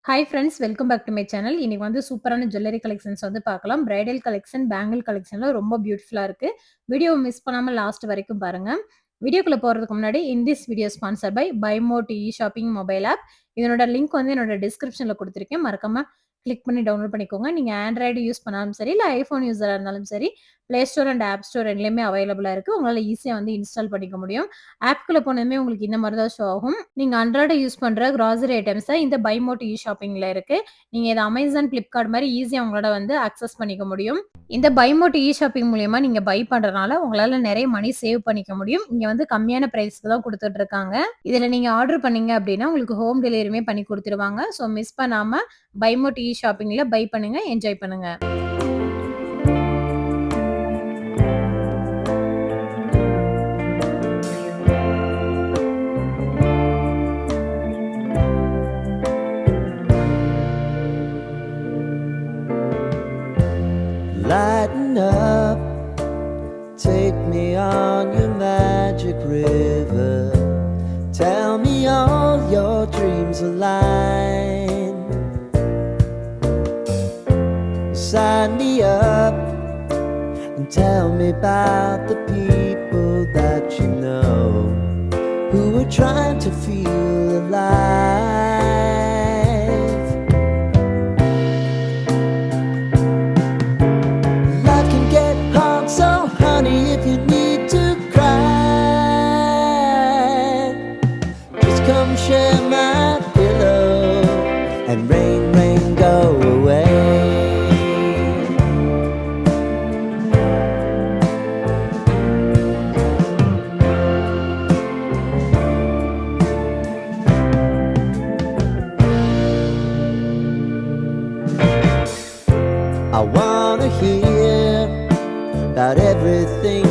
Hi friends, welcome back to my channel. இன்னைக்கு வந்து சூப்பரான ஜுவல்லரி கலெக்ஷன்ஸ் வந்து பார்க்கலாம். பிரைடல் கலெக்ஷன், பேங்கிள் கலெக்ஷன்ல ரொம்ப பியூட்டிஃபுல்லா இருக்கு. வீடியோவை மிஸ் பண்ணாம லாஸ்ட் வரைக்கும் பாருங்க. வீடியோக்குள்ள போறதுக்கு முன்னாடி this video sponsored by BuyMote e-shopping mobile app. இதனோட லிங்க் வந்து என்னோட டிஸ்கிரிப்ஷன்ல கொடுத்திருக்கேன். மறக்காம கிளிக் பண்ணி டவுன்லோட் பண்ணிக்கோங்க. நீங்க ஆண்ட்ராய்டு யூஸ் பண்ணாலும் சரி, இல்ல ஐபோன் யூசரா இருந்தாலும் சரி, play store and app store ரெண்டுலயுமே அவைலபிளா இருக்கு. உங்களால ஈஸியா வந்து இன்ஸ்டால் பண்ணிக்க முடியும். ஆப்க்குள்ள போனதுமே உங்களுக்கு இந்த மாதிரி தான் ஷோ ஆகும். நீங்க அன்றாட யூஸ் பண்ற கிராசரி ஐட்டம்ஸ் இந்த BuyMote e-shoppingல இருக்கு. நீங்க இத Amazon, Flipkart மாதிரி ஈஸியா உங்களோட வந்து அக்சஸ் பண்ணிக்க முடியும். இந்த BuyMote e-shopping மூலியமா நீங்க பை பண்றனால உங்களால நிறைய மணி சேவ் பண்ணிக்க முடியும். இங்க வந்து கம்மியான பிரைஸ்க்கு தான் கொடுத்துட்டு இருக்காங்க. இதுல நீங்க ஆர்டர் பண்ணீங்க அப்படின்னா உங்களுக்கு ஹோம் டெலிவரியுமே பண்ணி கொடுத்துருவாங்க. ஸோ மிஸ் பண்ணாம BuyMote e-shoppingல பை பண்ணுங்க, என்ஜாய் பண்ணுங்க. Lighten up, take me on your magic river. Tell me all your dreams align. Sign me up and tell me about the people that you know who are trying to feel alive. Life can get hard, so honey, if you need to cry, just come share my pillow and rain, rain, go away. I wanna hear about everything